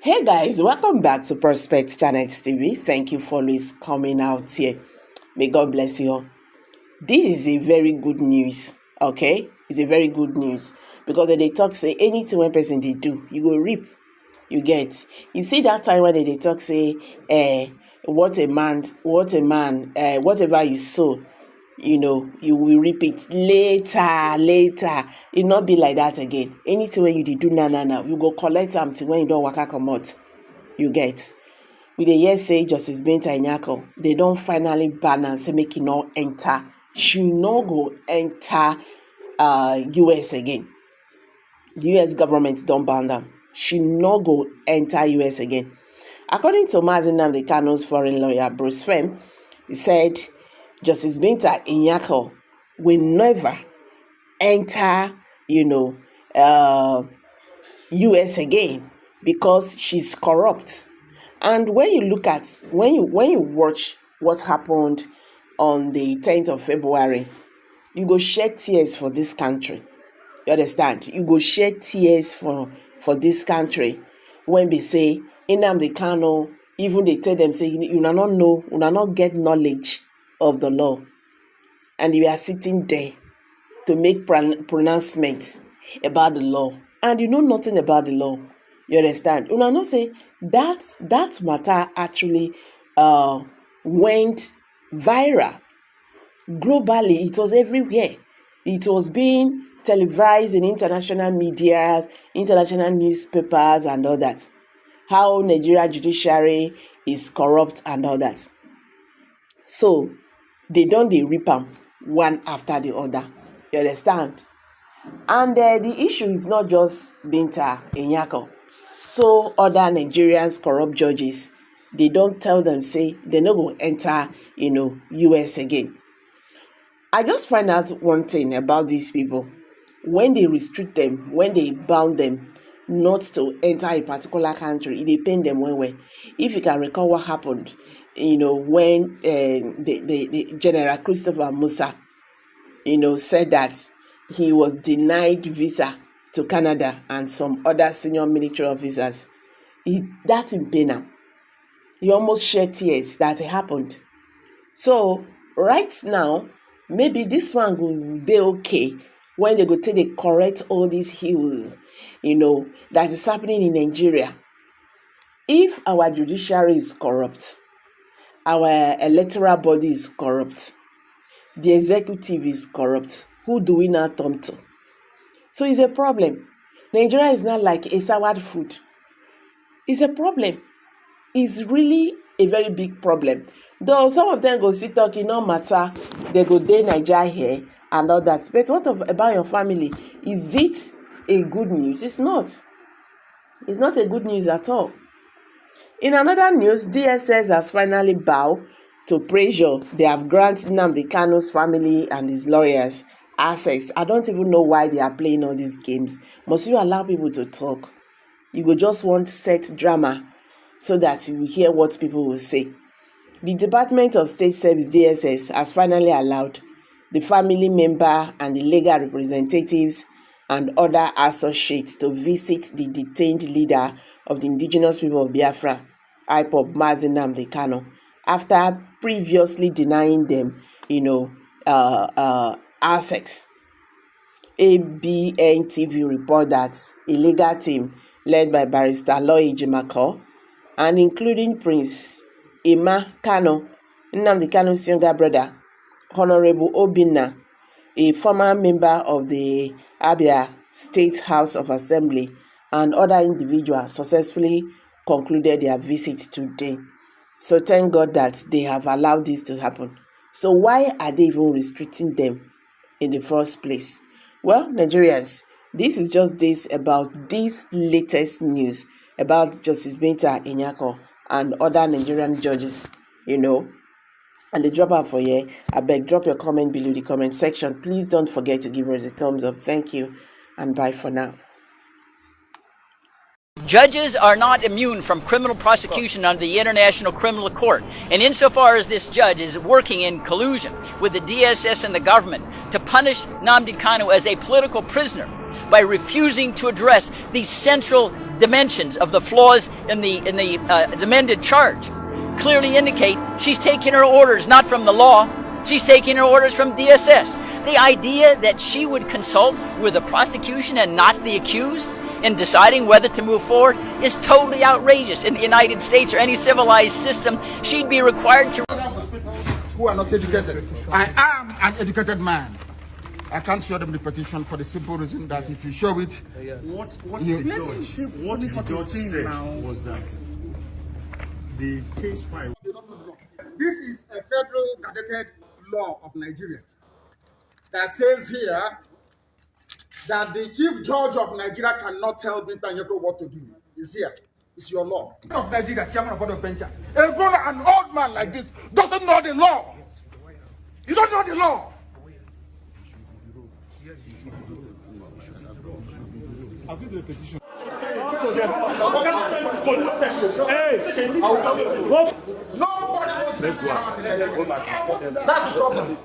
Hey guys, welcome back to Prospect Channels TV. Thank you for always coming out here. May God bless you all. This is a very good news, okay? It's a very good news because when they talk say anything one person they do, you go reap, you get. You see that time when they talk say, whatever you sow, you will reap it later. It not be like that again. Anything when you do now, you go collect something when you don't waka come out. You get. With the year say Justice Binta Nnayko, they don't finally ban and say make it not enter. She no go enter US again. The US government don't ban them. She no go enter US again. According to Mazi Nnamdi Kanu's foreign lawyer Bruce Fem, he said Justice Binta Nnayko will never enter, US again because she's corrupt. And when you watch what happened on the 10th of February, you go shed tears for this country. You understand? You go shed tears for this country when they say Nnamdi Kanu, even they tell them say you not get knowledge of the law, and you are sitting there to make pronouncements about the law, and you know nothing about the law. You understand? You not say that matter actually went viral globally. It was everywhere. It was being televised in international media, international newspapers, and all that. How Nigeria Judiciary is corrupt and all that. So they rip them one after the other. You understand? And the issue is not just Binta Nnayko. So other Nigerians, corrupt judges, they don't tell them, say, they're not going to enter, US again. I just find out one thing about these people. When they restrict them, when they bound them not to enter a particular country, they pain them one way. If you can recall what happened, when the General Christopher Musa, said that he was denied visa to Canada and some other senior military officers, that in pain him. He almost shed tears that it happened. So right now, maybe this one will be okay when they go take the correct all these hills, that is happening in Nigeria. If our judiciary is corrupt, our electoral body is corrupt, the executive is corrupt, who do we now turn to? So it's a problem. Nigeria is not like a soured food. It's a problem. It's really a very big problem. Though some of them go sit talking, no matter, they go day Nigeria here and all that. But what about your family? Is it a good news? It's not. It's not a good news at all. In another news, DSS has finally bowed to pressure they have granted Nnamdi Kanu's family and his lawyers access. I don't even know why they are playing all these games. Must you allow people to talk? You will just want set drama so that you will hear what people will say. The Department of State Service DSS has finally allowed the family member and the legal representatives and other associates to visit the detained leader of the indigenous people of Biafra, IPOB Mazi Nnamdi Kanu, after previously denying them, access. ABN TV report that a legal team led by barrister Loy Jimako and including Prince Emma Kanu, Nnamdi Kanu's younger brother, Honorable Obinna, a former member of the Abia State House of Assembly, and other individuals successfully concluded their visit today. So thank God that they have allowed this to happen. So why are they even restricting them in the first place? Well, Nigerians, this is just this about this latest news about Justice Binta Nnayko and other Nigerian judges, and the drop out for here. I beg, drop your comment below the comment section. Please don't forget to give us a thumbs up. Thank you, and bye for now. Judges are not immune from criminal prosecution under the International Criminal Court. And insofar as this judge is working in collusion with the DSS and the government to punish Nnamdi Kanu as a political prisoner, by refusing to address these central dimensions of the flaws in the amended charge clearly indicate she's taking her orders not from the law, she's taking her orders from DSS. The idea that she would consult with the prosecution and not the accused in deciding whether to move forward is totally outrageous. In the United States or any civilized system, she'd be required to... Who are not educated. I am an educated man. I can't show them the petition for the simple reason that if you show it... What the judge said was that the case file... This is a federal gazetted law of Nigeria that says here that the chief judge of Nigeria cannot tell Binta Nnayko what to do. It's here. It's your law. Of Nigeria, chairman of board of benchers. A grown an old man like this doesn't know the law. You don't know the law. I'll give you a petition. Nobody wants to. That's the problem.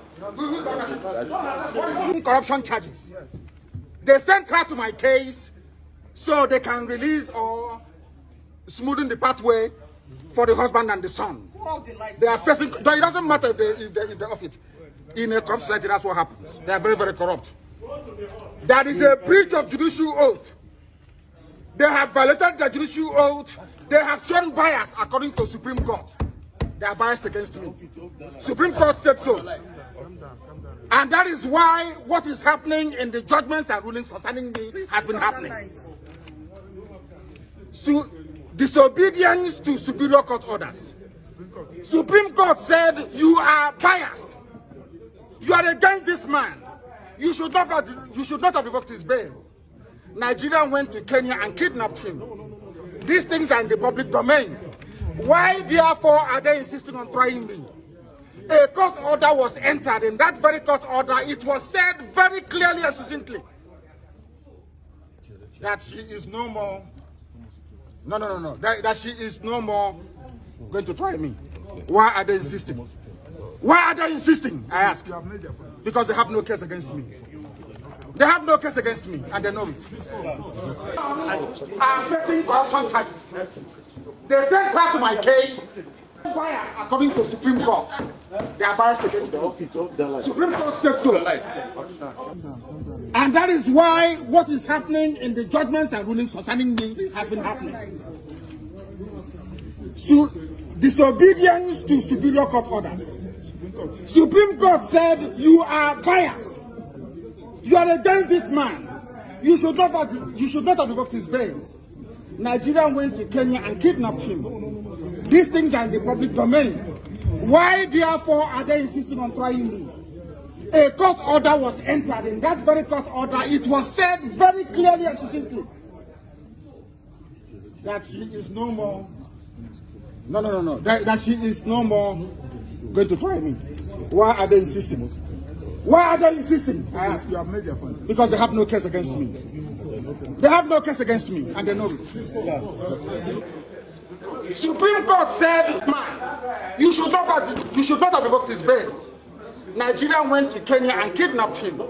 Corruption charges. They sent her to my case so they can release or smoothen the pathway for the husband and the son. They are facing. It doesn't matter if they off it. In a corrupt society, that's what happens. They are very, very corrupt. That is a breach of judicial oath. They have violated the judicial oath. They have shown bias according to Supreme Court. They are biased against me. Supreme Court said so. And that is why what is happening in the judgments and rulings concerning me has been happening. So, disobedience to superior court orders. Supreme Court said you are biased. You are against this man. You should not have revoked his bail. Nigeria went to Kenya and kidnapped him. These things are in the public domain. Why, therefore, are they insisting on trying me? A court order was entered. In that very court order, it was said very clearly and succinctly that she is no more. No. That she is no more going to try me. Why are they insisting? Why are they insisting? I ask. Because they have no case against me. They have no case against me, and they know it. I'm facing corruption charges. They sent her to my case. Bias according to Supreme Court. They are biased against the office. Supreme Court said so. And that is why what is happening in the judgments and rulings concerning me has been happening. So, disobedience to superior court orders. Supreme Court said you are biased. You are against this man. You should not have revoked his bail. Nigeria went to Kenya and kidnapped him. These things are in the public domain. Why, therefore, are they insisting on trying me? A court order was entered. In that very court order, it was said very clearly and succinctly that she is no more. No. That she is no more going to try me. Why are they insisting? Why are they insisting? I ask. You have made your point. Because they have no case against me. They have no case against me, and they know it. Supreme Court said, man, you should not have revoked his bail. Nigeria went to Kenya and kidnapped him.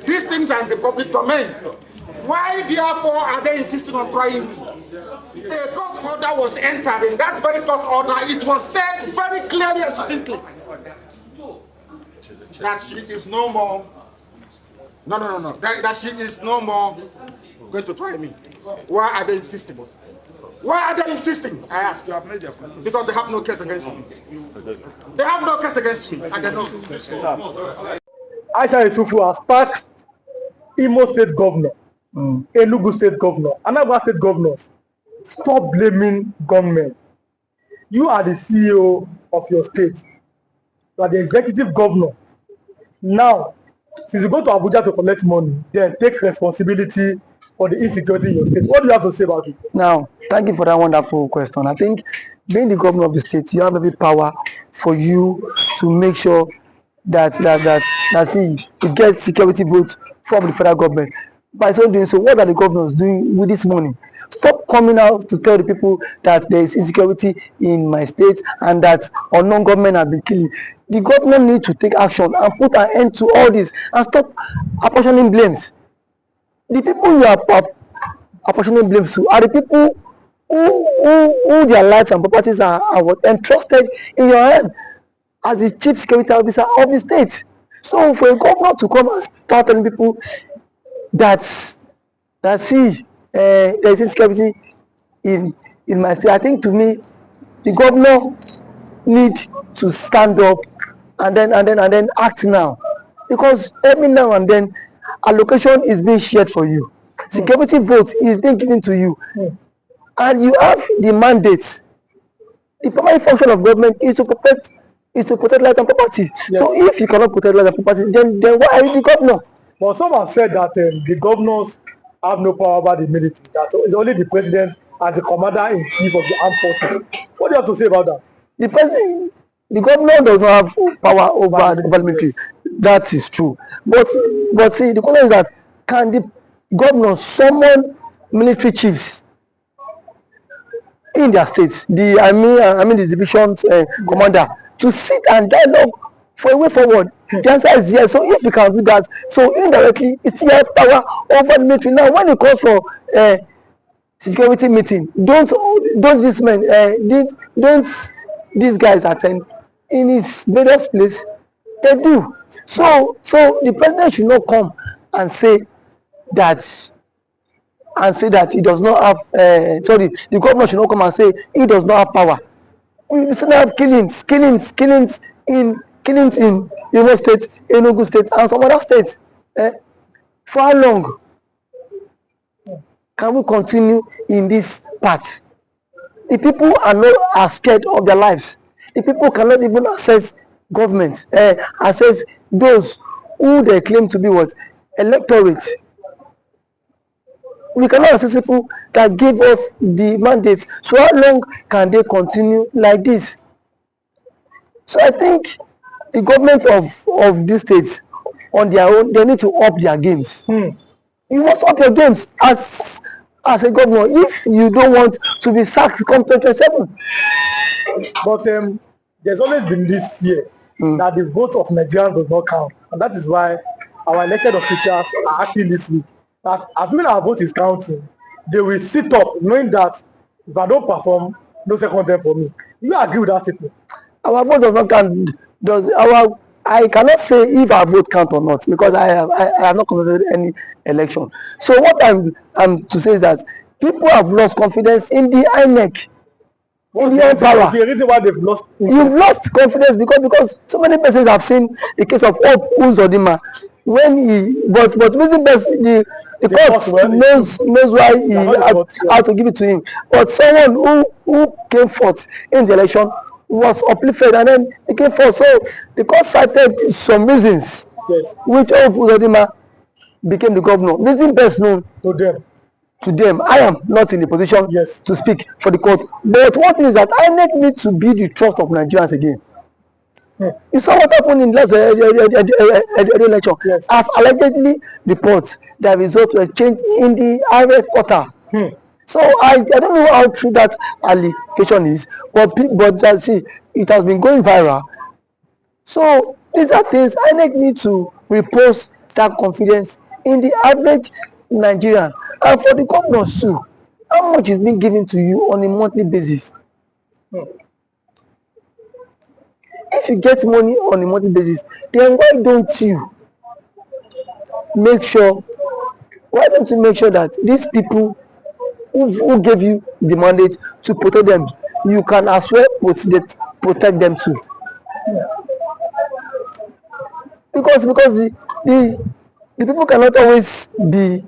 These things are in the public domain. Why, therefore, are they insisting on trying me? A court order was entered. In that very court order, it was said very clearly and succinctly that she is no more. No. That she is no more going to try me. Why are they insisting? Why are they insisting? I ask. You have made your point. Because they have no case against me. They have no case against me, and they know. Aisha Yusufu has taxed Imo State Governor, Enugu State Governor, Anambra State Governors. Stop blaming government. You are the CEO of your state. You are the executive governor. Now, since you go to Abuja to collect money, then take responsibility for the insecurity in your state. What do you have to say about it? Now, thank you for that wonderful question. I think being the governor of the state, you have every power for you to make sure that you get security votes from the federal government. By so doing so, what are the governors doing with this money? Stop coming out to tell the people that there is insecurity in my state and that unknown government have been killing. The government need to take action and put an end to all this and stop apportioning blames. The people you are apportioning blames to are the people who their lives and properties are what entrusted in your hand as the chief security officer of the state. So for a governor to come and start telling people that see there is insecurity in my state, I think to me the governor need to stand up and then act now, because every now and then allocation is being shared for you, security vote is being given to you, and you have the mandate. The primary function of government is to protect life and property. Yes. So if you cannot protect life and property, then why are you the governor? But some have said that the governors have no power over the military, that it's only the president as the commander-in-chief of the armed forces. What do you have to say about that? The governor does not have power over the military. That is true. But see, the question is that can the governor summon military chiefs in their states, the division's commander, to sit and dialogue for a way forward? The answer is yes. So if we can do that, so indirectly it still has power over the military. Now when it calls for security meeting, don't these men don't these guys attend in his various place? They do. So the president should not come and say that he does not have the governor should not come and say he does not have power. We still have killings in Imo State, Enugu State, and some other states. For how long can we continue in this path? The people are scared of their lives. The people cannot even access government, access those who they claim to be what electorate. We cannot access people that give us the mandate. So how long can they continue like this? So I think the government of these states on their own, they need to up their games. You must up your games as a governor if you don't want to be sacked come 2027. But there's always been this fear that the votes of Nigerians does not count, and that is why our elected officials are acting this week. That assuming our vote is counting, they will sit up knowing that if I don't perform, no second term for me. You agree with that statement? Our vote does not count. I cannot say if our vote count or not, because I have not conducted any election. So what I'm to say is that people have lost confidence in the INEC. Power. The reason why they've lost you've lost confidence because so many persons have seen the case of Hope Uzodinma when he but reason best the court knows why he had to give it to him, but someone who came forth in the election was uplifted and then he came forth. So the court cited some reasons which Hope Uzodinma became the governor. Reason best known to them. I am not in the position to speak for the court, but one thing is that INEC needs to be the trust of Nigerians again. You saw what happened in last election. As allegedly reports that results were changed in the IRF portal. So I don't know how true that allegation is, but see, it has been going viral. So these are things INEC need to repose that confidence in the average Nigerian. And for the governors too, how much is being given to you on a monthly basis? If you get money on a monthly basis, then why don't you make sure that these people who gave you the mandate to protect them, you can as well protect them too? Because the people cannot always be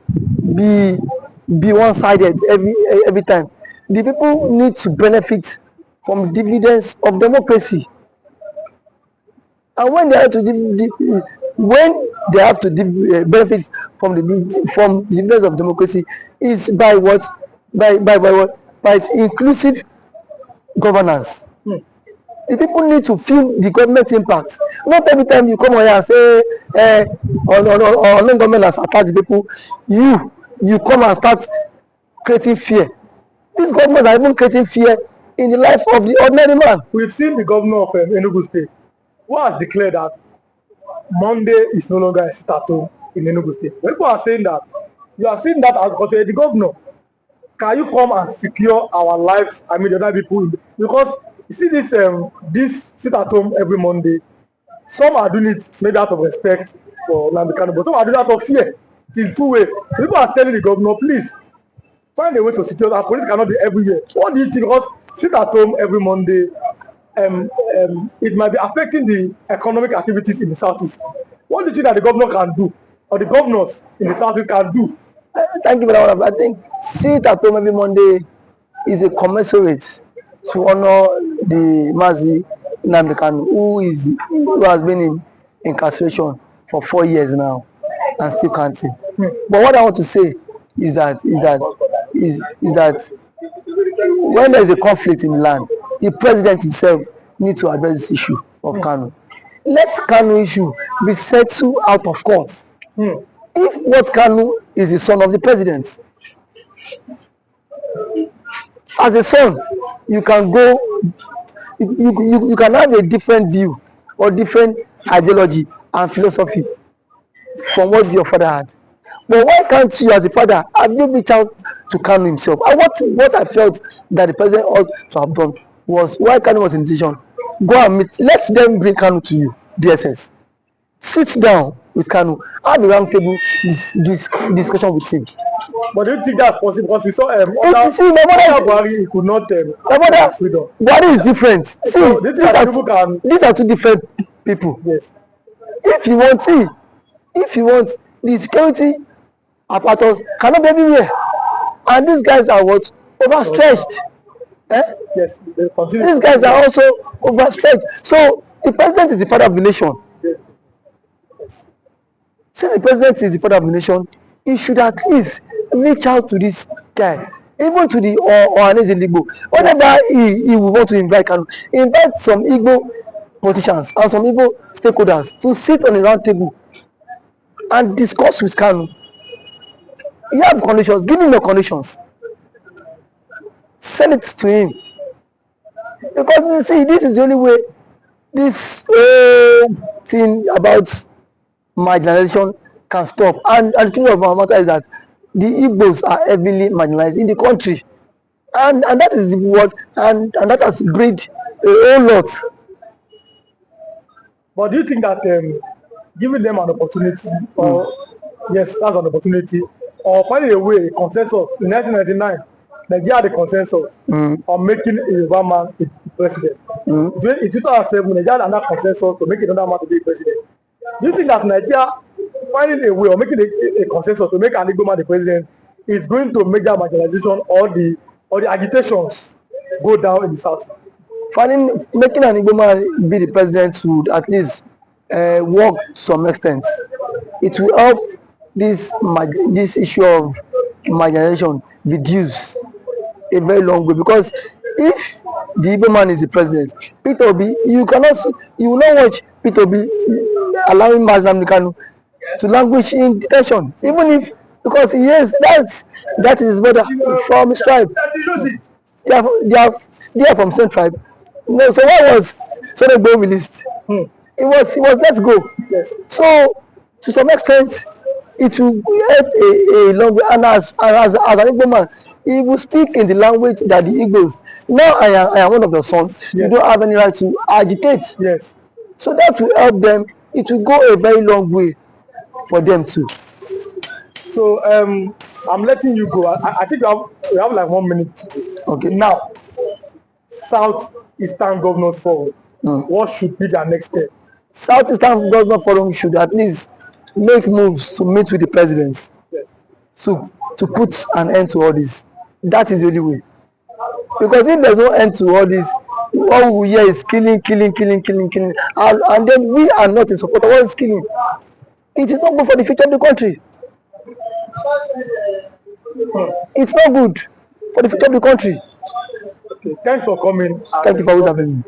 one-sided every time. The people need to benefit from dividends of democracy, and when they have to benefit from the dividends of democracy is by what? By inclusive governance. The people need to feel the government impact. Not every time you come on here and say on government has attacked the people, you come and start creating fear. These governments are even creating fear in the life of the ordinary man. We've seen the governor of Enugu State who has declared that Monday is no longer a sit-at-home in Enugu State. People are saying that You are seeing that as because the governor. Can you come and secure our lives? I mean, the other people, because you see this sit at home every Monday. Some are doing it maybe out of respect for Nnamdi Kanu, but some are doing it out of fear. It is two ways. People are telling the governor, please find a way to secure that. Police cannot be everywhere. What do you think? Because sit at home every Monday, it might be affecting the economic activities in the southeast. What do you think that the governor can do, or the governors in the southeast can do? Thank you for that one. I think sit at home every Monday is a commensurate to honor the Mazi Nnamdi Kanu, who has been in incarceration for 4 years now and still counting. But what I want to say is that when there is a conflict in the land, the president himself needs to address this issue of Kanu. Let Kanu issue be settled out of court. If what Kanu is the son of the president, as a son, you can go, you can have a different view or different ideology and philosophy from what your father had. But why can't you, as a father, have you reached out to Kanu himself? And what I felt that the president ought to have done was, why Kanu was in decision, go and meet, let them bring Kanu to you, DSS. Sit down with Kanu, have a round table discussion with him. But do you think that's possible? Because we saw Buhari, he could not Buhari is different. See, so these are two different people. Yes. If you want the security apparatus cannot be everywhere, and these guys are what, overstretched. Yes. These guys are also overstretched. So the president is the father of the nation. Yes. Since the president is the father of the nation, he should at least reach out to this guy, even to the Ohanese in Igbo. Whenever he will want to invite some Igbo politicians and some Igbo stakeholders to sit on a round table and discuss with Kanu. You have conditions, give him your conditions. Send it to him. Because you see, this is the only way this thing about marginalization can stop. And the truth of our matter is that the Igbos are heavily marginalized in the country. And that is what, and that has breed a whole lot. But do you think that giving them an opportunity, or yes, that's an opportunity, or finding a way, a consensus, in 1999, Nigeria had a consensus on making a Yoruba man a president. In 2007, Nigeria had another consensus to make another man to be a president. Do you think that Nigeria finding a way or making a consensus to make an Igbo man the president is going to make that marginalization or the agitations go down in the south? Making an Igbo man be the president would at least work to some extent. It will help this issue of marginalization reduce a very long way, because if the Igbo man is the president, Peter Obi, you will not watch Peter Obi allowing Mazi Nnamdi Kanu to languish in detention, even if, because yes, that is his brother from his tribe. They are from same tribe. No, so why was Senegbo released? It was let's go. Yes. So to some extent, it will help a long way. And as an Igbo man, he will speak in the language that the Igbos. Now I am one of the sons. Yes. You don't have any right to agitate. Yes. So that will help them. It will go a very long way for them too. So I'm letting you go. I think we have like 1 minute. Okay. Now, Southeastern Governors Forum. What should be their next step? Southeastern Governors Forum should at least make moves to meet with the presidents. Yes. To put an end to all this. That is the only way. Because if there's no end to all this, all we hear is killing. And then we are not in support of all this killing. It is not good for the future of the country. It's not good for the future of the country. Okay, thanks for coming. Thank you for having me.